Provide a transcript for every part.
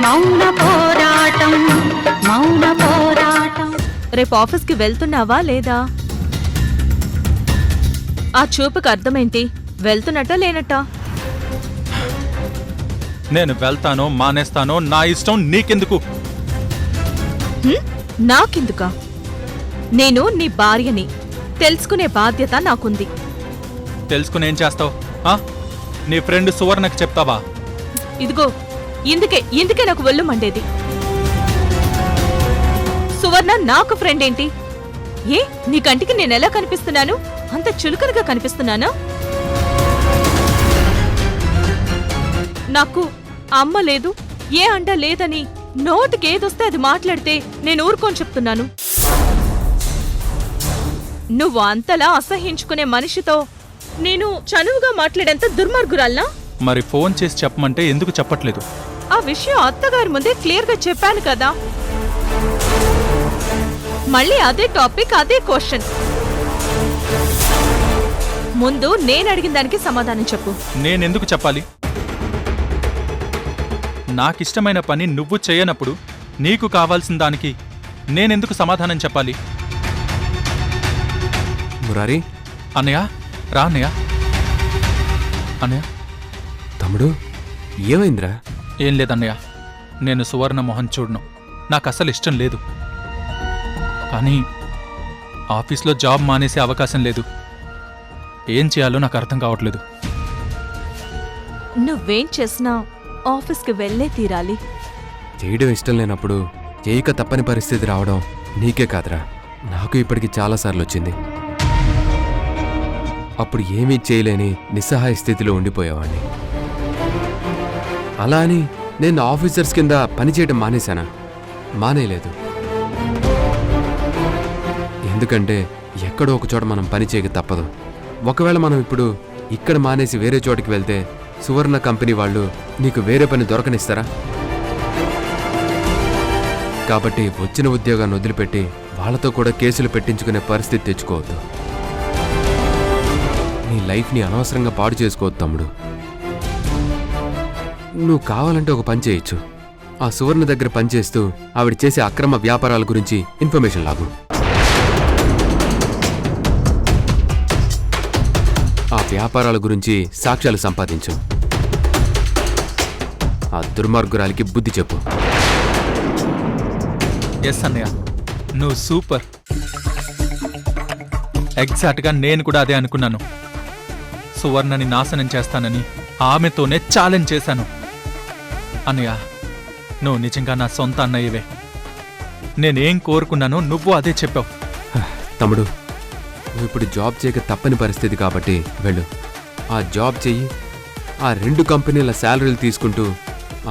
మౌన పోరాటం మౌన పోరాటం. రేపు ఆఫీస్కి వెళ్తున్నావా లేదా? ఆ చూపుకి అర్థమేంటి? వెళ్తున్నట్టా లేనట్టా? నేను వెళ్తానో మానేస్తానో నా ఇష్టం, నీకెందుకు? నాకెందుకా? నేను నీ భార్యని, తెలుసుకునే బాధ్యత నాకుంది. తెలుసుకునేం చేస్తావు? నీ ఫ్రెండ్ సువర్ణకి చెప్తావా? ఇదిగో ఇందుకే నాకు ఒళ్ళు మండేది. సువర్ణ నాకు ఫ్రెండ్ ఏంటి? ఏ నీ కంటికి నేనెలా కనిపిస్తున్నాను? అంత చులుకలుగా కనిపిస్తున్నానా? నాకు అమ్మ లేదు, ఏ అండ లేదని నోటికేదొస్తే అది మాట్లాడితే నేను ఊరుకోని చెప్తున్నాను. నువ్వు అంతలా అసహించుకునే మనిషితో నేను చనువుగా మాట్లాడేంత దుర్మార్గురాల్నా? మరి ఫోన్ చేసి చెప్పమంటే ఎందుకు చెప్పట్లేదు? ఆ విషయం అత్తగారి ముందే క్లియర్గా చెప్పాను కదా. మళ్ళీ అదే టాపిక్, అదే క్వశ్చన్. ముందు నేను అడిగిన దానికి సమాధానం చెప్పు. నేనెందుకు చెప్పాలి? నాకిష్టమైన పని నువ్వు చేయనప్పుడు నీకు కావాల్సిన దానికి నేనెందుకు సమాధానం చెప్పాలి? మురారి, అన్నయ్య రా అన్నయ్య. అన్నయ్య. తమ్ముడు ఏమైందిరా? ఏం లేదన్నయ్య, నేను సువర్ణ మొహం చూడను, నాకు అసలు ఇష్టం లేదు. కానీ ఆఫీస్లో జాబ్ మానేసే అవకాశం లేదు. ఏం చేయాలో నాకు అర్థం కావట్లేదు. నువ్వేం చేసినా ఆఫీస్కి వెళ్ళే తీరాలి. చేయడం ఇష్టం లేనప్పుడు చేయక తప్పని పరిస్థితి రావడం నీకే కాదురా, నాకు ఇప్పటికి చాలాసార్లు వచ్చింది. అప్పుడు ఏమీ చేయలేని నిస్సహాయ స్థితిలో ఉండిపోయేవాణ్ణి. అలా అని నేను ఆఫీసర్స్ కింద పనిచేయడం మానేశానా? మానేయలేదు. ఎందుకంటే ఎక్కడో ఒక చోట మనం పని చేయక తప్పదు. ఒకవేళ మనం ఇప్పుడు ఇక్కడ మానేసి వేరే చోటికి వెళ్తే సువర్ణ కంపెనీ వాళ్ళు నీకు వేరే పని దొరకనిస్తారా? కాబట్టి వచ్చిన ఉద్యోగాన్ని వదిలిపెట్టి వాళ్ళతో కూడా కేసులు పెట్టించుకునే పరిస్థితి తెచ్చుకోవద్దు. నీ లైఫ్ని అనవసరంగా పాడు చేసుకోవద్దు తమ్ముడు. నువ్వు కావాలంటే ఒక పని చేయొచ్చు. ఆ సువర్ణ దగ్గర పనిచేస్తూ ఆవిడ చేసే అక్రమ వ్యాపారాల గురించి ఇన్ఫర్మేషన్ లాగు. ఆ వ్యాపారాల గురించి సాక్ష్యాలు సంపాదించు. ఆ దుర్మార్గురాలికి బుద్ధి చెప్పు. ఎస్ అన్నయ్య, నువ్వు సూపర్. ఎగ్జాక్ట్గా నేను కూడా అదే అనుకున్నాను. సువర్ణని నాశనం చేస్తానని ఆమెతోనే ఛాలెంజ్ చేశాను. అన్నయ్య, నువ్వు నిజంగా నా సొంత అన్నయ్యవే. నేనేం కోరుకున్నానో నువ్వు అదే చెప్పావు. తమ్ముడు, నువ్వు ఇప్పుడు జాబ్ చేయక తప్పని పరిస్థితి కాబట్టి వెళ్ళు. ఆ జాబ్ చెయ్యి. ఆ 2 కంపెనీల శాలరీలు తీసుకుంటూ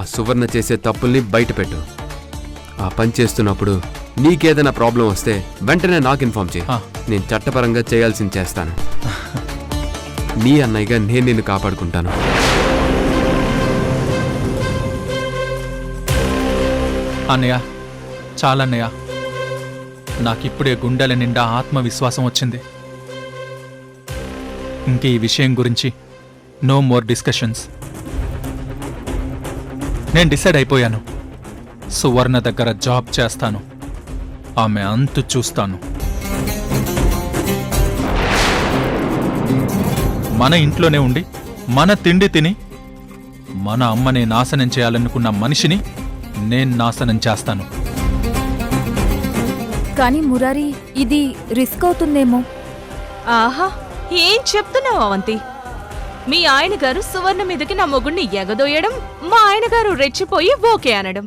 ఆ సువర్ణ చేసే తప్పుల్ని బయటపెట్టు. ఆ పని చేస్తున్నప్పుడు నీకేదైనా ప్రాబ్లం వస్తే వెంటనే నాకు ఇన్ఫార్మ్ చేయి. నేను చట్టపరంగా చేయాల్సింది చేస్తాను. నీ అన్నయ్యగా నేను నిన్ను కాపాడుకుంటాను. అన్నయ్య, చాలన్నయ్య, నాకిప్పుడే గుండెల నిండా ఆత్మవిశ్వాసం వచ్చింది. ఇంక ఈ విషయం గురించి నో మోర్ డిస్కషన్స్. నేను డిసైడ్ అయిపోయాను. సువర్ణ దగ్గర జాబ్ చేస్తాను, ఆమె అంతు చూస్తాను. మన ఇంట్లోనే ఉండి మన తిండి తిని మన అమ్మనే నాశనం చేయాలనుకున్న మనిషిని నేను నాశనం చేస్తాను. కానీ మురారి, ఇది రిస్క్ అవుతుందేమో. ఆహా, ఏం చెప్తున్నావు అవంతి? మీ ఆయన గారు సువర్ణ మీదకి నా మొగుణ్ణి ఎగదోయడం, మా ఆయన గారు రెచ్చిపోయి ఓకే అనడం.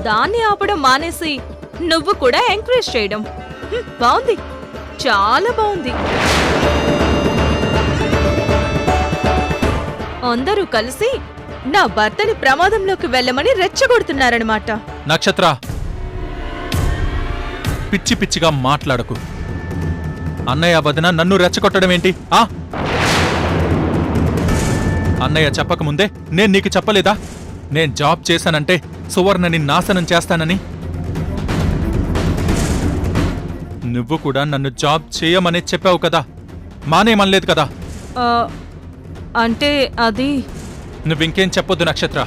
దాన్ని ఆపడం మానేసి నువ్వు కూడా ఎంకరేజ్ చేయడం బాగుంది, చాలా బాగుంది. అందరూ కలిసి నా భర్తని ప్రమాదంలోకి వెళ్ళమని రెచ్చగొడుతున్నారన్నమాట. నక్షత్ర, పిచ్చి పిచ్చిగా మాట్లాడకు. అన్నయ్య వదిన నన్ను రెచ్చగొట్టడం ఏంటి? అన్నయ్య చెప్పకముందే నేను నీకు చెప్పలేదా నేను జాబ్ చేశానంటే సువర్ణని నాశనం చేస్తానని? నువ్వు కూడా నన్ను జాబ్ చేయమని చెప్పావు కదా, మానేమనలేదు కదా. అంటే అది నువ్వింకేం చెప్పొద్దు నక్షత్ర.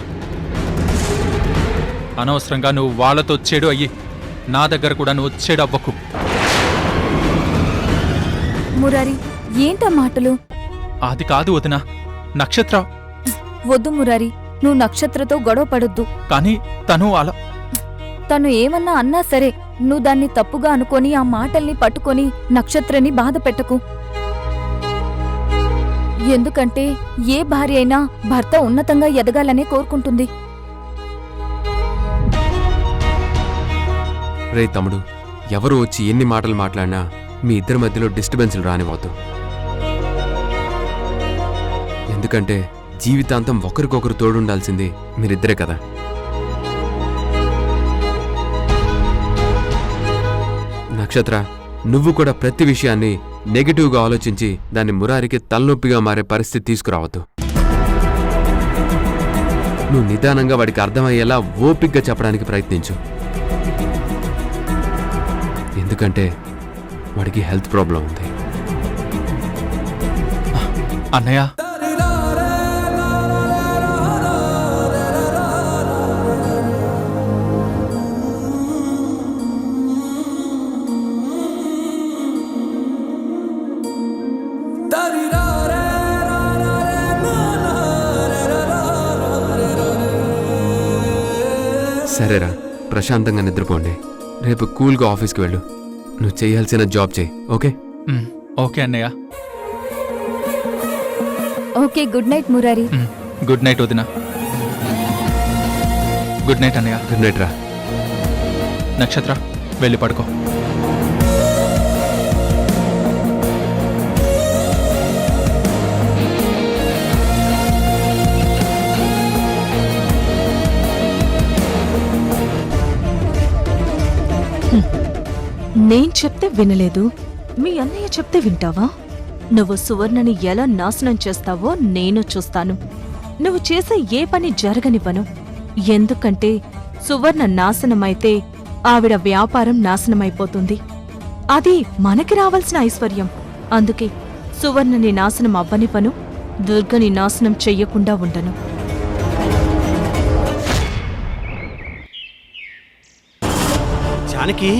అనవసరంగా నువ్వు వాళ్ళతో చెడు అయ్యి నా దగ్గర కూడా నువ్వు చెడు అవ్వకు. మురారి ఏంటా మాటలు? అది కాదు వదినా, నక్షత్ర. వద్దు మురారి, నువ్వు నక్షత్రతో గొడవ పడొద్దు. కానీ తను అలా తను ఏమన్నా అన్నా సరే నువ్వు దాన్ని తప్పుగా అనుకొని ఆ మాటల్ని పట్టుకొని నక్షత్రని బాధ పెట్టకు. ఎందుకంటే ఏ భార్య అయినా భర్త ఉన్నతంగా ఎదగాలనే కోరుకుంటుంది. రే తమ్ముడు, ఎవరు వచ్చి ఎన్ని మాటలు మాట్లాడినా మీ ఇద్దరి మధ్యలో డిస్టర్బెన్స్లు రానివ్వద్దు. ఎందుకంటే జీవితాంతం ఒకరికొకరు తోడుండాల్సింది మీరిద్దరే కదా. నక్షత్ర, నువ్వు కూడా ప్రతి విషయాన్ని నెగిటివ్గా ఆలోచించి దాన్ని మురారికి తలనొప్పిగా మారే పరిస్థితి తీసుకురావద్దు. నువ్వు నిదానంగా వాడికి అర్థమయ్యేలా ఓపిగ్గా చెప్పడానికి ప్రయత్నించు. ఎందుకంటే వాడికి హెల్త్ ప్రాబ్లం ఉంది. అన్నయ్య, సరేరా, ప్రశాంతంగా నిద్రపోండి. రేపు కూల్గా ఆఫీస్కి వెళ్ళు. నువ్వు చేయాల్సిన జాబ్ చేయి. ఓకే? ఓకే అన్నయ్య. Okay, good night Murari. Good night వదినా. గుడ్ నైట్ అన్నయ్య. గుడ్ నైట్ రా. నక్షత్ర, వెళ్ళి పడుకో. నేను చెప్తే వినలేదు, మీ అన్నయ్య చెప్తే వింటావా? నువ్వు సువర్ణని ఎలా నాశనం చేస్తావో నేను చూస్తాను. నువ్వు చేసే ఏ పని జరగనివ్వను. ఎందుకంటే సువర్ణ నాశనమైతే ఆవిడ వ్యాపారం నాశనమైపోతుంది. అది మనకి రావాల్సిన ఐశ్వర్యం. అందుకే సువర్ణని నాశనం అవ్వనివ్వను, దుర్గని నాశనం చెయ్యకుండా ఉండను. జానకి,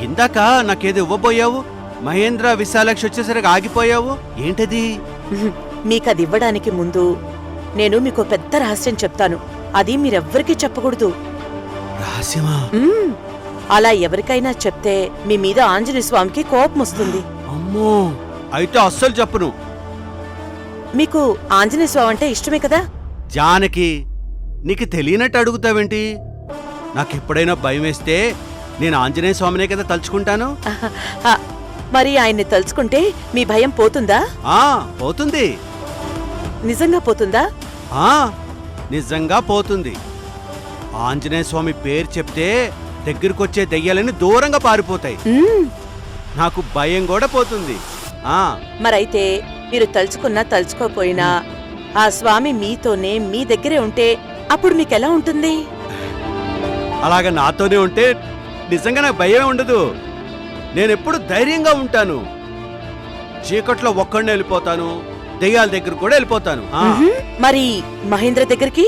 ఇందాక నాకేదో ఇవ్వబోయావు, మహేంద్ర విశాలాక్షి వచ్చేసరికి ఆగిపోయావు, ఏంటది? మీకది ఇవ్వడానికి ముందు నేను మీకు పెద్ద రహస్యం చెప్తాను. అది మీరెవ్వరికీ చెప్పకూడదు. రహస్యమా? అలా ఎవరికైనా చెప్తే మీ మీద ఆంజనేయ స్వామికి కోపం వస్తుంది. అమ్మో, అయితే అస్సలు చెప్పను. మీకు ఆంజనేయ స్వామి అంటే ఇష్టమే కదా? జానకి, నీకు తెలియనట్టు అడుగుతావేంటి? నాకెప్పుడైనా భయం వేస్తే నేను ఆంజనేయ స్వామినే కదా తలుచుకుంటాను. ఆ, మరి ఆయన్ని తలుచుకుంటే మీ భయం పోతుందా? పోతుంది. నిజంగా పోతుందా? నిజంగా పోతుంది. ఆంజనేయ స్వామి పేరు చెప్తే దగ్గరకొచ్చే దెయ్యాలని దూరంగా పారిపోతాయి. నాకు భయం కూడా పోతుంది. మరైతే మీరు తలుచుకున్నా తలుచుకోపోయినా ఆ స్వామి మీతోనే మీ దగ్గరే ఉంటే అప్పుడు మీకెలా ఉంటుంది? అలాగా నాతోనే ఉంటే నిజంగా నాకు భయమే ఉండదు. నేనెప్పుడు ధైర్యంగా ఉంటాను. చీకట్లో ఒక్కడినే వెళ్ళిపోతాను, దెయ్యాల దగ్గర కూడా వెళ్ళిపోతాను. మరి మహేంద్ర దగ్గరికి?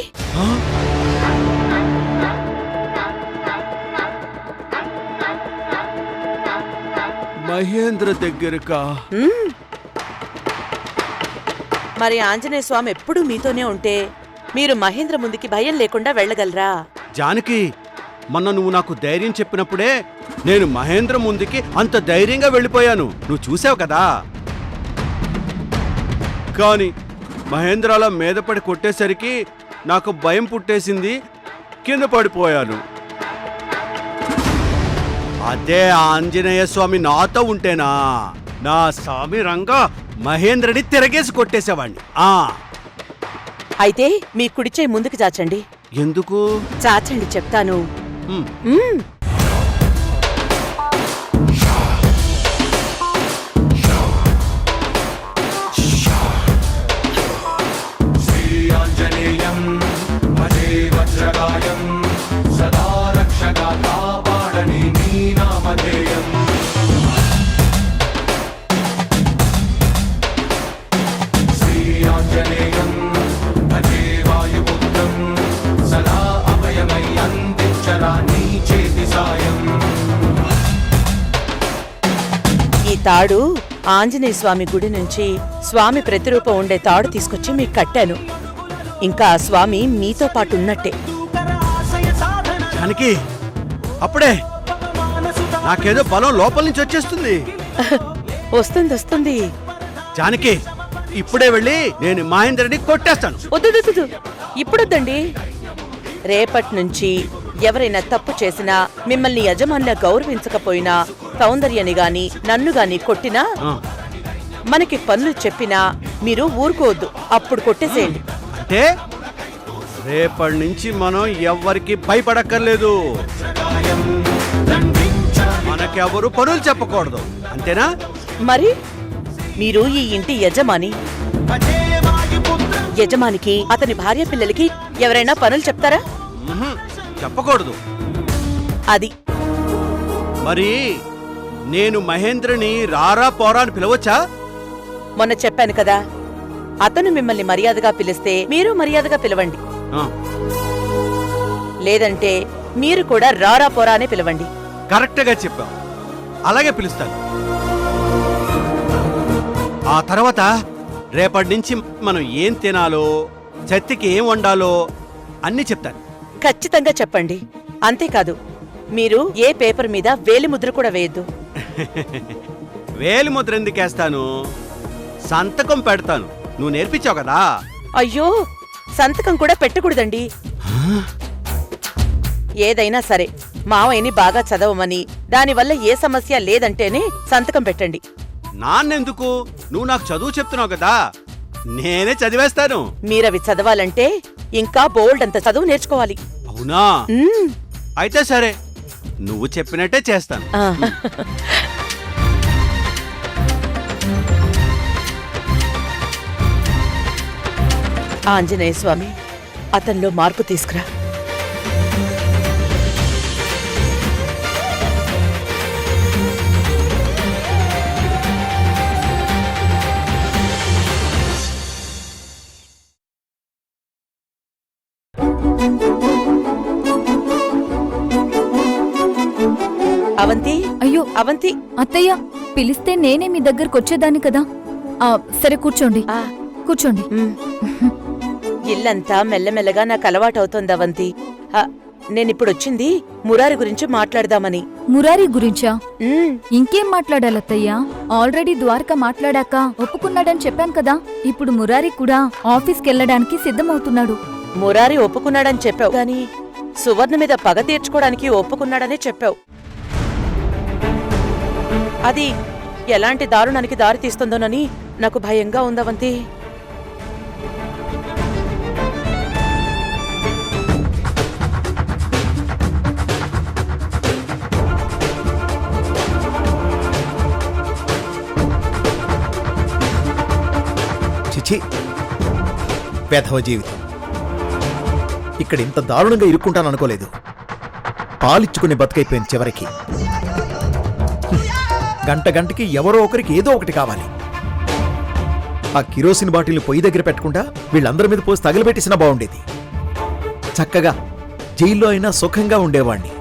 మహేంద్ర దగ్గరకా? మరి ఆంజనేయ స్వామి ఎప్పుడూ మీతోనే ఉంటే మీరు మహేంద్ర ముందుకి భయం లేకుండా వెళ్ళగలరా? జానకి, మొన్న నువ్వు నాకు ధైర్యం చెప్పినప్పుడే నేను మహేంద్ర ముందుకి అంత ధైర్యంగా వెళ్ళిపోయాను. నువ్వు చూసావు కదా. కానీ మహేంద్ర అలా మీద పడి కొట్టేసరికి నాకు భయం పుట్టేసింది, కింద పడిపోయాను. అదే ఆంజనేయ స్వామి నాతో ఉంటేనా, నా స్వామి రంగా మహేంద్రని తిరగేసి కొట్టేసేవాణ్ణి. అయితే మీ కుడిచే ముందుకు చాచండి. ఎందుకు? చాచండి, చెప్తాను. సదా అభయమయ్యన్ తాడు ఆంజనేయ స్వామి గుడి నుంచి స్వామి ప్రతిరూపం ఉండే తాడు తీసుకొచ్చి మీకు కట్టాను. ఇంకా ఆ స్వామి మీతో పాటు ఉన్నట్టే. జానకి అప్పుడే నాకేదో బలం లోపల నుంచి వచ్చేస్తుంది. వస్తుంది వస్తుంది. జానకి ఇప్పుడే వెళ్ళి నేను మహేంద్రని కొట్టేస్తాను. వద్దు, ఇప్పుడొద్దండి. రేపటి నుంచి ఎవరైనా తప్పు చేసినా, మిమ్మల్ని యజమానులా గౌరవించకపోయినా, సౌందర్యని గాని నన్ను గాని కొట్టినా, ఆ, మనకి పనులు చెప్పినా మీరు ఊరుకోవద్దు. అప్పుడు కొట్టేసేయండి. అంటే రేపటి నుంచి మనం ఎవ్వరికి భయపడక్కర్లేదు. మనకెవరు పనులు చెప్పకూడదు, అంతేనా? మరి మీరు ఈ ఇంటి యజమాని. యజమానికి అతని భార్య పిల్లలకి ఎవరైనా పనులు చెప్తారా? మ్హూ, చెప్పకూడదు. అది మరి నేను మహేంద్రని రారా పోరా అని పిలవచ్చా? మొన్న చెప్పాను కదా, అతను మిమ్మల్ని మర్యాదగా పిలిస్తే మీరు మర్యాదగా పిలవండి. ఆ, లేదంటే మీరు కూడా రారా పోరా అని పిలవండి. కరెక్ట్గా చెప్పావు. అలాగే పిలుస్తాను. ఆ తర్వాత రేపటి నుంచి మనం ఏం తినాలో, చత్తికి ఏం వండాలో అన్నీ చెప్తాను. ఖచ్చితంగా చెప్పండి. అంతేకాదు, మీరు ఏ పేపర్ మీద వేలి ముద్ర కూడా వేయద్దు. వేలి ముద్ర ఎందుకేస్తాను? సంతకం పెడతాను. నువ్వు నేర్పించావు కదా. అయ్యో, సంతకం కూడా పెట్టకూడదండి. ఏదైనా సరే మావయ్యని బాగా చదవమని, దానివల్ల ఏ సమస్య లేదంటేనే సంతకం పెట్టండి. నాన్నెందుకు? నువ్వు నాకు చదువు చెప్తున్నావు కదా, నేనే చదివేస్తాను. మీరవి చదవాలంటే ఇంకా బోల్డ్ అంత చదువు నేర్చుకోవాలి. అవునా? మ్మ్. అయితే సరే, నువ్వు చెప్పినట్టే చేస్తాను. ఆ. ఆంజనేయ స్వామి, అతనిలో మార్పు తీసుకురా. అవంతి, అయ్యో అవంతి. అత్తయ్య, పిలిస్తే నేనే మీ దగ్గరకు వచ్చేదాన్ని కదా. సరే కూర్చోండి, ఆ, కూర్చోండి. మ్. ఇల్లంతా మెల్లమెల్లగా నాకు అలవాటవుతోంది అవంతి. నేనిప్పుడొచ్చింది మురారి గురించి మాట్లాడదామని. మురారి గురించా? మ్. ఇంకేం మాట్లాడాలత్తయ్యా? ఆల్రెడీ ద్వారక మాట్లాడాక ఒప్పుకున్నాడని చెప్పాను కదా. ఇప్పుడు మురారి కూడా ఆఫీస్కెళ్ళడానికి సిద్ధమవుతున్నాడు. మురారి ఒప్పుకున్నాడని చెప్పావు గాని సువర్ణ మీద పగ తీర్చుకోవడానికి ఒప్పుకున్నాడనే చెప్పావు. అది ఎలాంటి దారుణానికి దారి తీస్తుందోనని నాకు భయంగా ఉందవంతి. చిచి, వెధవ జీవితం. ఇక్కడ ఇంత దారుణంగా ఇరుక్కుంటాననుకోలేదు. పాలిచ్చుకుని బతుకైపోయింది చివరికి. గంటకి ఎవరో ఒకరికి ఏదో ఒకటి కావాలి. ఆ కిరోసిన్ బాటిల్ని పొయ్యి దగ్గర పెట్టకుండా వీళ్ళందరి మీద పోసి తగలబెట్టేసినా బాగుండేది. చక్కగా జైల్లో అయినా సుఖంగా ఉండేవాణ్ణి.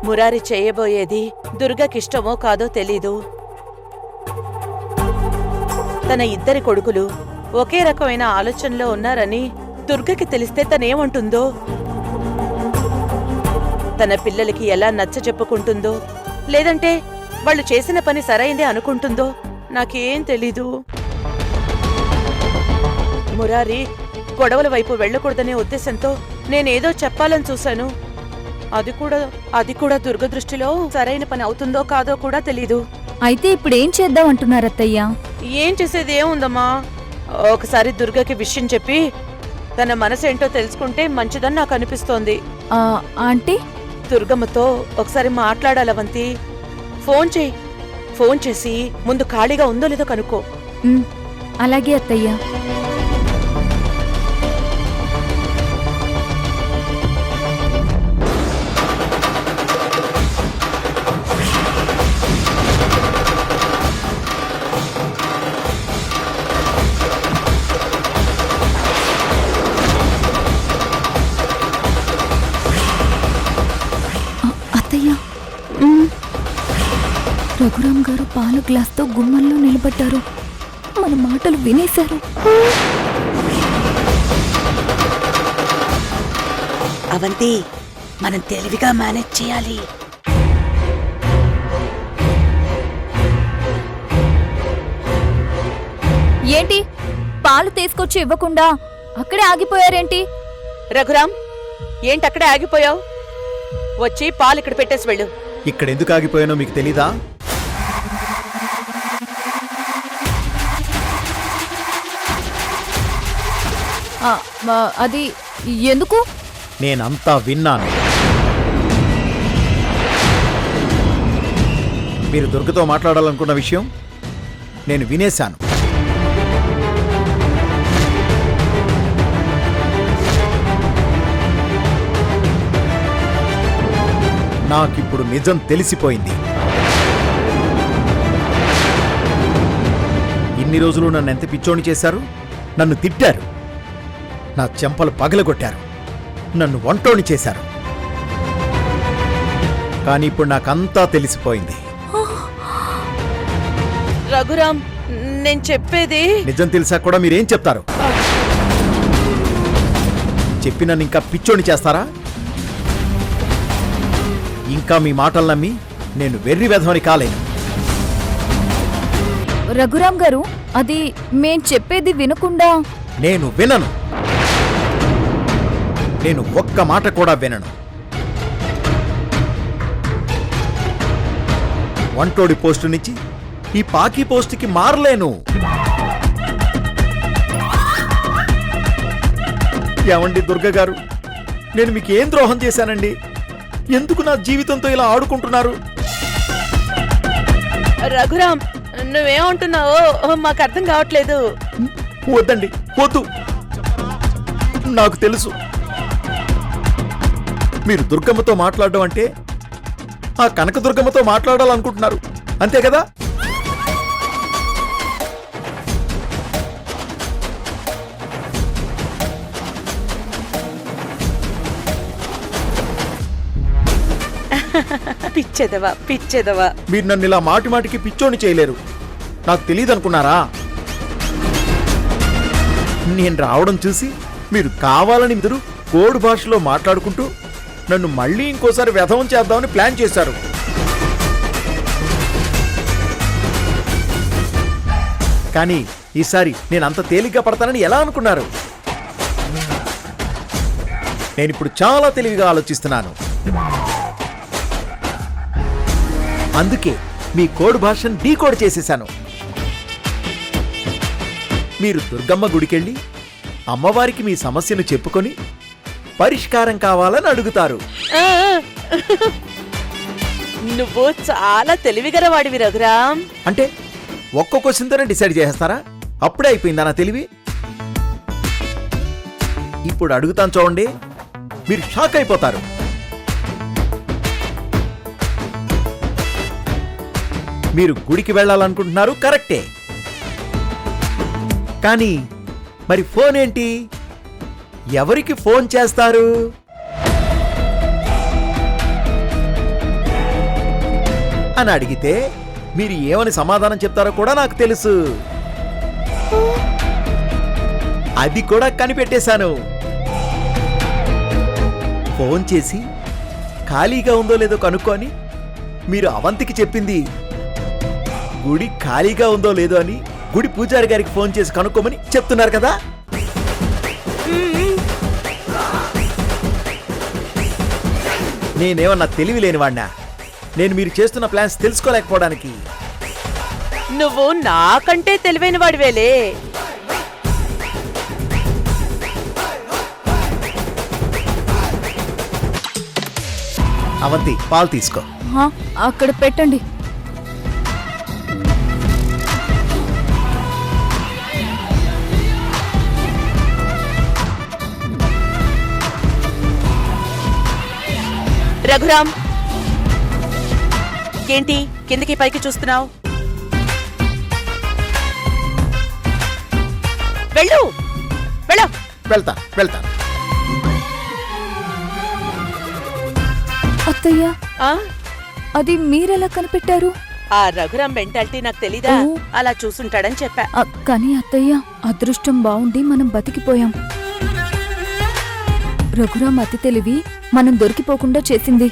మురారి చేయబోయేది దుర్గకిష్టమో కాదో తెలీదు. తన ఇద్దరి కొడుకులు ఒకే రకమైన ఆలోచనలో ఉన్నారని దుర్గకి తెలిస్తే తనేమంటుందో, తన పిల్లలకి ఎలా నచ్చజెప్పుకుంటుందో, లేదంటే వాళ్ళు చేసిన పని సరైందే అనుకుంటుందో నాకేం తెలీదు. మురారి గొడవల వైపు వెళ్ళకూడదనే ఉద్దేశంతో నేనేదో చెప్పాలని చూశాను. అది కూడా దుర్గ దృష్టిలో సరైన పని అవుతుందో కాదో కూడా తెలీదు. అయితే ఇప్పుడేం చేద్దాం అంటున్నారత్తయ్యా? ఏం చేసేది ఏముందమ్మా, ఒకసారి దుర్గకి విషయం చెప్పి తన మనసేంటో తెలుసుకుంటే మంచిదని నాకు అనిపిస్తోంది. అంటే దుర్గమ్మతో ఒకసారి మాట్లాడాలవంతి. ఫోన్ చేయి. ఫోన్ చేసి ముందు ఖాళీగా ఉందో లేదో కనుక్కో. అలాగే అత్తయ్యా. గారు పాలు గ్లాస్తో గుమ్మంలో నిలబడ్డారు. మన మాటలు వినేశారు. అవంతి, మనం తెలివిగా మేనేజ్ చేయాలి. ఏంటి పాలు తీసుకొచ్చి ఇవ్వకుండా అక్కడే ఆగిపోయారేంటి? రఘురాం, ఏంటి అక్కడే ఆగిపోయావు? వచ్చి పాలు ఇక్కడ పెట్టేసి వెళ్ళు. ఇక్కడ ఎందుకు ఆగిపోయానో మీకు తెలీదా? అది ఎందుకు? నేనంతా విన్నాను. మీరు దుర్గతో మాట్లాడాలనుకున్న విషయం నేను వినేశాను. నాకిప్పుడు నిజం తెలిసిపోయింది. ఇన్ని రోజులు నన్ను ఎంత పిచ్చోని చేశారు, నన్ను తిట్టారు, నా చెంపలు పగలగొట్టారు, నన్ను వంటోని చేశారు. కానీ ఇప్పుడు నాకంతా తెలిసిపోయింది. రఘురాం, నేను చెప్పేది నిజం తెలిసా కూడా మీరేం చెప్తారు? చెప్పి నన్ను ఇంకా పిచ్చోని చేస్తారా? ఇంకా మీ మాటలు నమ్మి నేను వెర్రి వెధవని కాలేను. రఘురాం గారు, అది మేం చెప్పేది వినకుండా. నేను వినను. నేను ఒక్క మాట కూడా వినను. వంటోడి పోస్టు నుంచి ఈ పాకీ పోస్టుకి మారలేను. ఏమండి దుర్గ గారు, నేను మీకు ఏం ద్రోహం చేశానండి? ఎందుకు నా జీవితంతో ఇలా ఆడుకుంటున్నారు? రఘురాం, నువ్వేమంటున్నావో మాకు అర్థం కావట్లేదు. వద్దండి, వద్దు. నాకు తెలుసు మీరు దుర్గమ్మతో మాట్లాడడం అంటే ఆ కనకదుర్గమ్మతో మాట్లాడాలనుకుంటున్నారు, అంతే కదా? పిచ్చెదవా, పిచ్చెదవా. మీరు నన్ను ఇలా మాటి మాటికి పిచ్చోని చేయలేరు. నాకు తెలియదు అనుకున్నారా? నేను రావడం చూసి మీరు కావాలని ఇద్దరు కోడ్ భాషలో మాట్లాడుకుంటూ నన్ను మళ్ళీ ఇంకోసారి వ్యధవం చేద్దామని ప్లాన్ చేశారు. కానీ ఈసారి నేను అంత తేలిగ్గా పడతానని ఎలా అనుకున్నారు? నేనిప్పుడు చాలా తెలివిగా ఆలోచిస్తున్నాను. అందుకే మీ కోడ్ భాషను డీకోడ్ చేసేశాను. మీరు దుర్గమ్మ గుడికెళ్ళి అమ్మవారికి మీ సమస్యను చెప్పుకొని పరిష్కారం కావాలని అడుగుతారు. నువ్వు చాలా తెలివిగలవాడివి రఘురాం. అంటే ఒక్క క్వశ్చన్తోనే డిసైడ్ చేసేస్తారా? అప్పుడే అయిపోయిందా నా తెలివి? ఇప్పుడు అడుగుతాను చూడండి, మీరు షాక్ అయిపోతారు. మీరు గుడికి వెళ్ళాలనుకుంటున్నారు, కరెక్టే. కానీ మరి ఫోన్ ఏంటి? ఎవరికి ఫోన్ చేస్తారు? అని అడిగితే మీరు ఏమని సమాధానం చెప్తారో కూడా నాకు తెలుసు. అది కూడా కనిపెట్టేశాను. ఫోన్ చేసి ఖాళీగా ఉందో లేదో కనుక్కొని మీరు అవంతికి చెప్పింది గుడి ఖాళీగా ఉందో లేదో అని గుడి పూజారి గారికి ఫోన్ చేసి కనుక్కోమని చెప్తున్నారు కదా? నేనేమన్నా తెలివి లేనివాణ్ణా? నేను మీరు చేస్తున్న ప్లాన్స్ తెలుసుకోలేకపోవడానికి? నువ్వు నాకంటే తెలివైన వాడివేలే. అవంతి, పాలు తీసుకో. అక్కడ పెట్టండి. రఘురాం, ఏంటి కిందకి పైకి చూస్తున్నావు? వెళ్ళు, వెళ్ళు. వెళ్తా. అత్తయ్య, ఆ? అది మీరెలా కనిపెట్టారు? ఆ రఘురాం మెంటాలిటీ నాకు తెలీదా? ఓ. అలా చూసుంటాడని చెప్పా. కానీ అత్తయ్య, అదృష్టం బావుండి మనం బతికిపోయాం. రఘురాం అతి తెలివి మనం దొరికిపోకుండా చేసింది.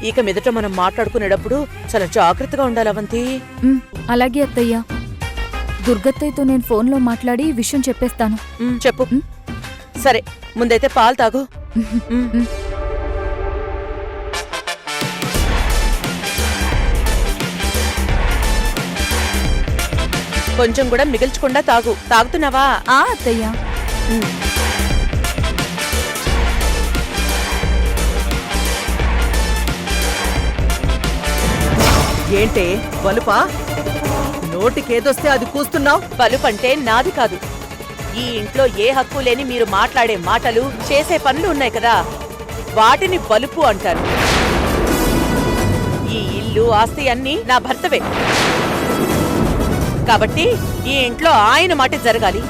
ఇక మీదట మనం మాట్లాడుకునేటప్పుడు చాలా జాగ్రత్తగా ఉండాలి అవంతి. అలాగే అత్తయ్య. దుర్గత్తయ్యతో నేను ఫోన్లో మాట్లాడి ఈ విషయం చెప్పేస్తాను. చెప్పు. సరే, ముందైతే పాలు తాగు. కొంచెం కూడా మిగిల్చకుండా తాగు. తాగుతున్నావా? అత్తయ్య. ఏంటే బలుపా? నోటికేదొస్తే అది కూస్తున్నావు. బలుపంటే నాది కాదు. ఈ ఇంట్లో ఏ హక్కు లేని మీరు మాట్లాడే మాటలు, చేసే పనులు ఉన్నాయి కదా, వాటిని బలుపు అంటారు. ఈ ఇల్లు, ఆస్తి అన్నీ నా భర్తవే. కాబట్టి ఈ ఇంట్లో ఆయన మాట జరగాలి.